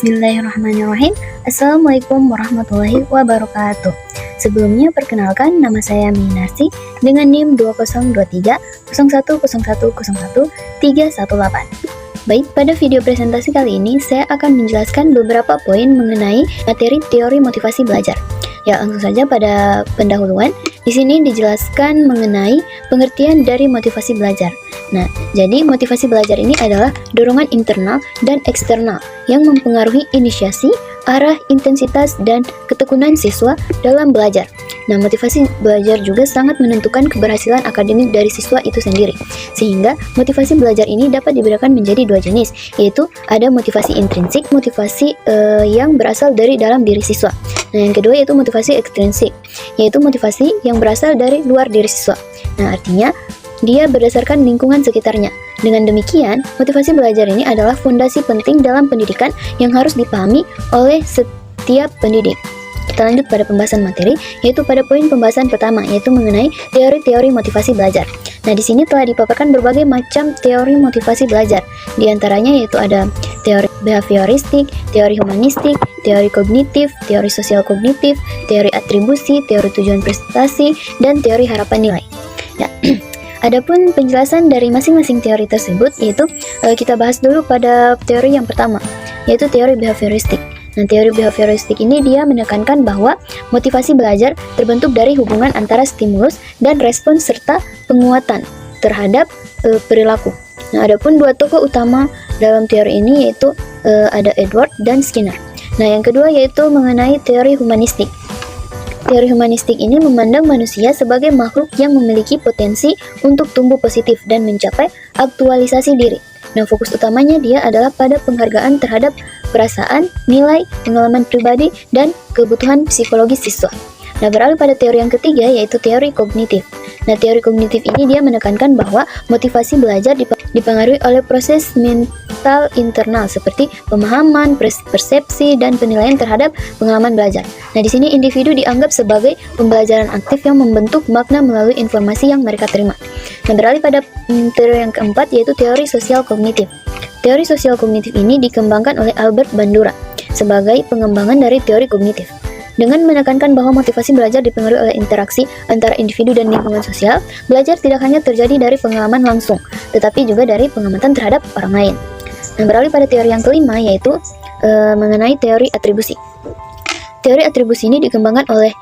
Bismillahirrahmanirrahim. Assalamualaikum warahmatullahi wabarakatuh. Sebelumnya perkenalkan, nama saya Minarsi dengan NIM 202301010138. Baik, pada video presentasi kali ini saya akan menjelaskan beberapa poin mengenai materi teori motivasi belajar. Ya, langsung saja pada pendahuluan. Di sini dijelaskan mengenai pengertian dari motivasi belajar. Nah, jadi motivasi belajar ini adalah dorongan internal dan eksternal yang mempengaruhi inisiasi, arah, intensitas, dan ketekunan siswa dalam belajar. Nah, motivasi belajar juga sangat menentukan keberhasilan akademik dari siswa itu sendiri. Sehingga motivasi belajar ini dapat dibedakan menjadi dua jenis, yaitu ada motivasi intrinsik, motivasi yang berasal dari dalam diri siswa. Nah, yang kedua yaitu motivasi ekstrinsik, yaitu motivasi yang berasal dari luar diri siswa. Nah, artinya dia berdasarkan lingkungan sekitarnya. Dengan demikian, motivasi belajar ini adalah fondasi penting dalam pendidikan yang harus dipahami oleh setiap pendidik. Kita lanjut pada pembahasan materi, yaitu pada poin pembahasan pertama, yaitu mengenai teori-teori motivasi belajar. Nah, di sini telah dipaparkan berbagai macam teori motivasi belajar. Di antaranya yaitu ada teori behavioristik, teori humanistik, teori kognitif, teori sosial kognitif, teori atribusi, teori tujuan prestasi, dan teori harapan nilai. Ya. Adapun penjelasan dari masing-masing teori tersebut, yaitu kita bahas dulu pada teori yang pertama, yaitu teori behavioristik. Nah, teori behavioristik ini dia menekankan bahwa motivasi belajar terbentuk dari hubungan antara stimulus dan respon serta penguatan terhadap perilaku. Nah, adapun dua tokoh utama dalam teori ini yaitu ada Edward dan Skinner. Nah, yang kedua yaitu mengenai teori humanistik. Teori humanistik ini memandang manusia sebagai makhluk yang memiliki potensi untuk tumbuh positif dan mencapai aktualisasi diri. Nah, fokus utamanya dia adalah pada penghargaan terhadap perasaan, nilai, pengalaman pribadi, dan kebutuhan psikologis siswa. Nah, beralih pada teori yang ketiga yaitu teori kognitif. Nah, teori kognitif ini dia menekankan bahwa motivasi belajar dipengaruhi oleh proses mental internal seperti pemahaman, persepsi, dan penilaian terhadap pengalaman belajar. Nah, di sini individu dianggap sebagai pembelajaran aktif yang membentuk makna melalui informasi yang mereka terima. Nah, beralih pada teori yang keempat yaitu teori sosial kognitif. Teori sosial kognitif ini dikembangkan oleh Albert Bandura sebagai pengembangan dari teori kognitif. Dengan menekankan bahwa motivasi belajar dipengaruhi oleh interaksi antara individu dan lingkungan sosial, belajar tidak hanya terjadi dari pengalaman langsung, tetapi juga dari pengamatan terhadap orang lain. Nah, beralih pada teori yang kelima yaitu mengenai teori atribusi. Teori atribusi ini dikembangkan oleh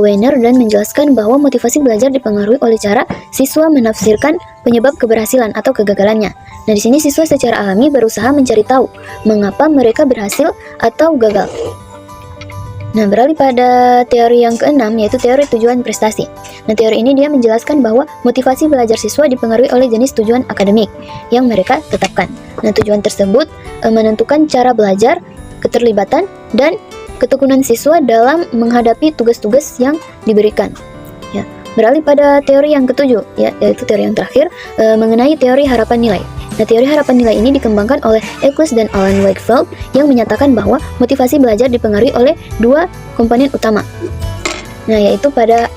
Weiner dan menjelaskan bahwa motivasi belajar dipengaruhi oleh cara siswa menafsirkan penyebab keberhasilan atau kegagalannya. Nah, di sini siswa secara alami berusaha mencari tahu mengapa mereka berhasil atau gagal. Nah, beralih pada teori yang keenam yaitu teori tujuan prestasi. Nah, teori ini dia menjelaskan bahwa motivasi belajar siswa dipengaruhi oleh jenis tujuan akademik yang mereka tetapkan. Nah, tujuan tersebut menentukan cara belajar, keterlibatan, dan ketekunan siswa dalam menghadapi tugas-tugas yang diberikan. Ya, beralih pada teori yang ketujuh, yaitu teori yang terakhir mengenai teori harapan nilai. Nah, teori harapan nilai ini dikembangkan oleh Eccles dan Alan Wakefield yang menyatakan bahwa motivasi belajar dipengaruhi oleh dua komponen utama. Nah, yaitu pada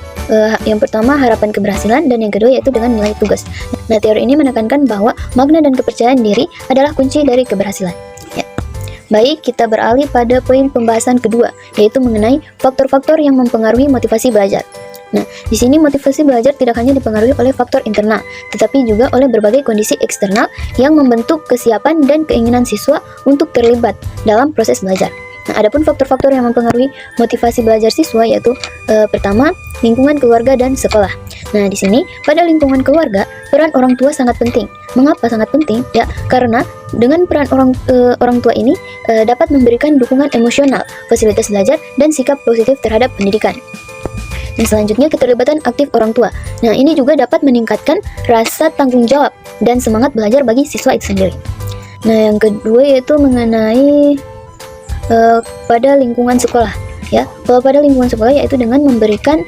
yang pertama harapan keberhasilan dan yang kedua yaitu dengan nilai tugas. Nah, teori ini menekankan bahwa makna dan kepercayaan diri adalah kunci dari keberhasilan. Ya. Baik, kita beralih pada poin pembahasan kedua, yaitu mengenai faktor-faktor yang mempengaruhi motivasi belajar. Nah, di sini motivasi belajar tidak hanya dipengaruhi oleh faktor internal, tetapi juga oleh berbagai kondisi eksternal yang membentuk kesiapan dan keinginan siswa untuk terlibat dalam proses belajar. Nah, adapun faktor-faktor yang mempengaruhi motivasi belajar siswa yaitu pertama, lingkungan keluarga dan sekolah. Nah, di sini pada lingkungan keluarga, peran orang tua sangat penting. Mengapa sangat penting? Ya, karena dengan peran orang tua ini dapat memberikan dukungan emosional, fasilitas belajar, dan sikap positif terhadap pendidikan. Dan selanjutnya keterlibatan aktif orang tua. Nah, ini juga dapat meningkatkan rasa tanggung jawab dan semangat belajar bagi siswa itu sendiri. Nah, yang kedua yaitu mengenai pada lingkungan sekolah. Ya, kalau pada lingkungan sekolah yaitu dengan memberikan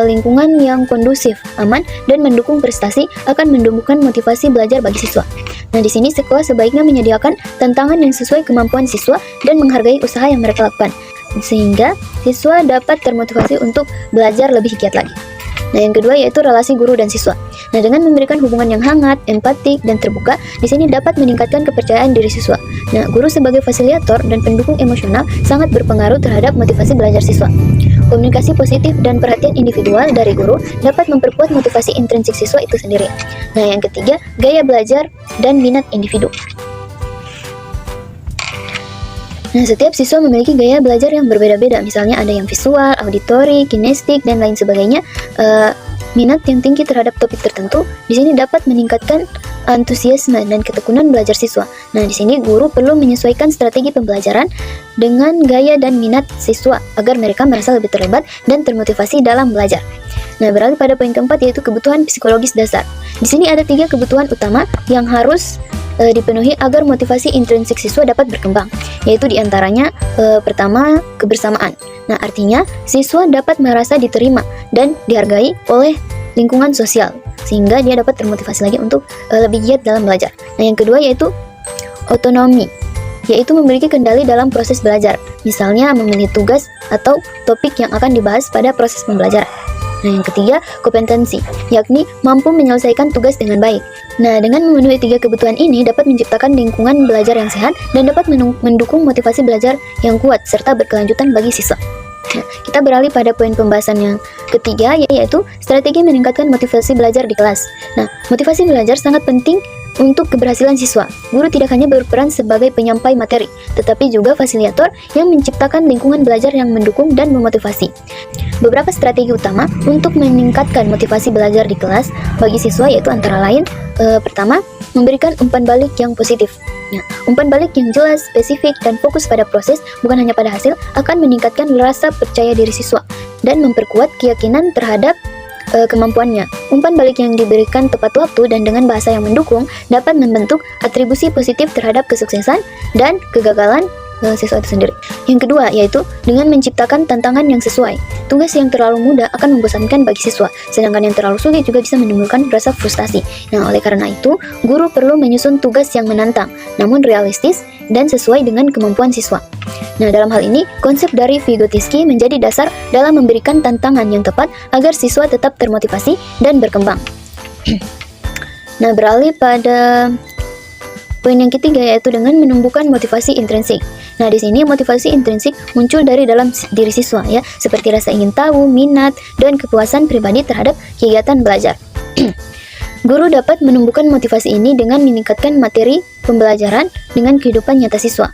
lingkungan yang kondusif, aman, dan mendukung prestasi akan menumbuhkan motivasi belajar bagi siswa. Nah, di sini sekolah sebaiknya menyediakan tantangan yang sesuai kemampuan siswa dan menghargai usaha yang mereka lakukan, sehingga siswa dapat termotivasi untuk belajar lebih giat lagi. Nah, yang kedua yaitu relasi guru dan siswa. Nah, dengan memberikan hubungan yang hangat, empatik, dan terbuka, di sini dapat meningkatkan kepercayaan diri siswa. Nah, guru sebagai fasilitator dan pendukung emosional sangat berpengaruh terhadap motivasi belajar siswa. Komunikasi positif dan perhatian individual dari guru dapat memperkuat motivasi intrinsik siswa itu sendiri. Nah, yang ketiga, gaya belajar dan minat individu. Nah, setiap siswa memiliki gaya belajar yang berbeda-beda. Misalnya ada yang visual, auditori, kinestik, dan lain sebagainya. Minat yang tinggi terhadap topik tertentu di sini dapat meningkatkan antusiasme dan ketekunan belajar siswa. Nah, di sini guru perlu menyesuaikan strategi pembelajaran dengan gaya dan minat siswa agar mereka merasa lebih terlibat dan termotivasi dalam belajar. Nah, beralih pada poin keempat, yaitu kebutuhan psikologis dasar. Di sini ada 3 kebutuhan utama yang harus dipenuhi agar motivasi intrinsik siswa dapat berkembang, yaitu diantaranya pertama, kebersamaan. Nah, artinya siswa dapat merasa diterima dan dihargai oleh lingkungan sosial, sehingga dia dapat termotivasi lagi untuk lebih giat dalam belajar. Nah, yang kedua yaitu otonomi, yaitu memiliki kendali dalam proses belajar, misalnya memilih tugas atau topik yang akan dibahas pada proses pembelajaran. Nah, yang ketiga, kompetensi, yakni mampu menyelesaikan tugas dengan baik. Nah, dengan memenuhi 3 kebutuhan ini dapat menciptakan lingkungan belajar yang sehat dan dapat mendukung motivasi belajar yang kuat serta berkelanjutan bagi siswa. Nah, kita beralih pada poin pembahasan yang ketiga, yaitu strategi meningkatkan motivasi belajar di kelas. Nah, motivasi belajar sangat penting untuk keberhasilan siswa. Guru tidak hanya berperan sebagai penyampai materi, tetapi juga fasilitator yang menciptakan lingkungan belajar yang mendukung dan memotivasi. Beberapa strategi utama untuk meningkatkan motivasi belajar di kelas bagi siswa yaitu antara lain, pertama, memberikan umpan balik yang positif. Nah, umpan balik yang jelas, spesifik, dan fokus pada proses, bukan hanya pada hasil, akan meningkatkan rasa percaya diri siswa dan memperkuat keyakinan terhadap kemampuannya. Umpan balik yang diberikan tepat waktu dan dengan bahasa yang mendukung dapat membentuk atribusi positif terhadap kesuksesan dan kegagalan siswa itu sendiri. Yang kedua yaitu dengan menciptakan tantangan yang sesuai. Tugas yang terlalu mudah akan membosankan bagi siswa, sedangkan yang terlalu sulit juga bisa menimbulkan rasa frustasi. Nah, oleh karena itu, guru perlu menyusun tugas yang menantang, namun realistis dan sesuai dengan kemampuan siswa. Nah, dalam hal ini, konsep dari Vygotsky menjadi dasar dalam memberikan tantangan yang tepat agar siswa tetap termotivasi dan berkembang. Nah, beralih pada poin yang ketiga yaitu dengan menumbuhkan motivasi intrinsik. Nah, di sini motivasi intrinsik muncul dari dalam diri siswa ya, seperti rasa ingin tahu, minat, dan kepuasan pribadi terhadap kegiatan belajar. Guru dapat menumbuhkan motivasi ini dengan meningkatkan materi pembelajaran dengan kehidupan nyata siswa,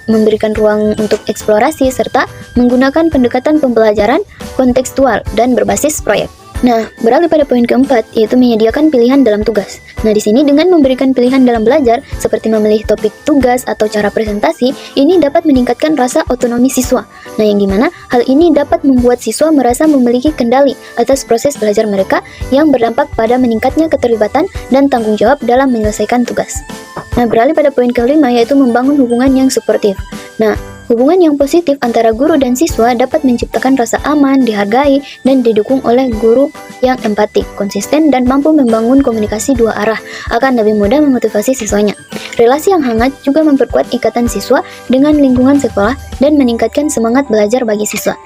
memberikan ruang untuk eksplorasi, serta menggunakan pendekatan pembelajaran kontekstual dan berbasis proyek. Nah, beralih pada poin keempat, yaitu menyediakan pilihan dalam tugas. Nah, di sini dengan memberikan pilihan dalam belajar, seperti memilih topik tugas atau cara presentasi, ini dapat meningkatkan rasa otonomi siswa. Nah, yang dimana hal ini dapat membuat siswa merasa memiliki kendali atas proses belajar mereka yang berdampak pada meningkatnya keterlibatan dan tanggung jawab dalam menyelesaikan tugas. Nah, beralih pada poin kelima, yaitu membangun hubungan yang suportif. Nah, hubungan yang positif antara guru dan siswa dapat menciptakan rasa aman, dihargai, dan didukung oleh guru yang empatik, konsisten, dan mampu membangun komunikasi dua arah akan lebih mudah memotivasi siswanya. Relasi yang hangat juga memperkuat ikatan siswa dengan lingkungan sekolah dan meningkatkan semangat belajar bagi siswa.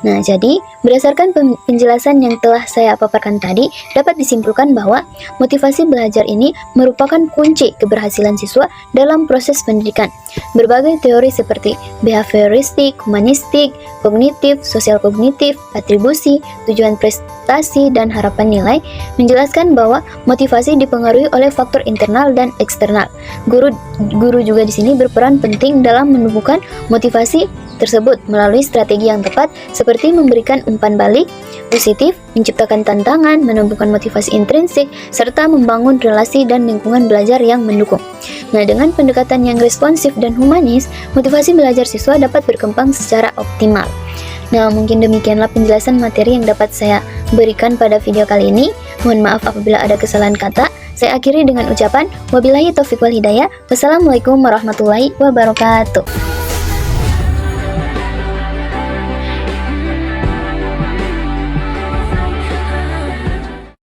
Nah, jadi berdasarkan penjelasan yang telah saya paparkan tadi, dapat disimpulkan bahwa motivasi belajar ini merupakan kunci keberhasilan siswa dalam proses pendidikan. Berbagai teori seperti behavioristik, humanistik, kognitif, sosial kognitif, atribusi, tujuan prestasi, dan harapan nilai menjelaskan bahwa motivasi dipengaruhi oleh faktor internal dan eksternal. Guru juga di sini berperan penting dalam menumbuhkan motivasi tersebut melalui strategi yang tepat seperti memberikan umpan balik positif, menciptakan tantangan, menumbuhkan motivasi intrinsik, serta membangun relasi dan lingkungan belajar yang mendukung. Nah, dengan pendekatan yang responsif dan humanis, motivasi belajar siswa dapat berkembang secara optimal. Nah, mungkin demikianlah penjelasan materi yang dapat saya berikan pada video kali ini. Mohon maaf apabila ada kesalahan kata. Saya akhiri dengan ucapan wabillahi taufiq wal hidayah. Wassalamualaikum warahmatullahi wabarakatuh.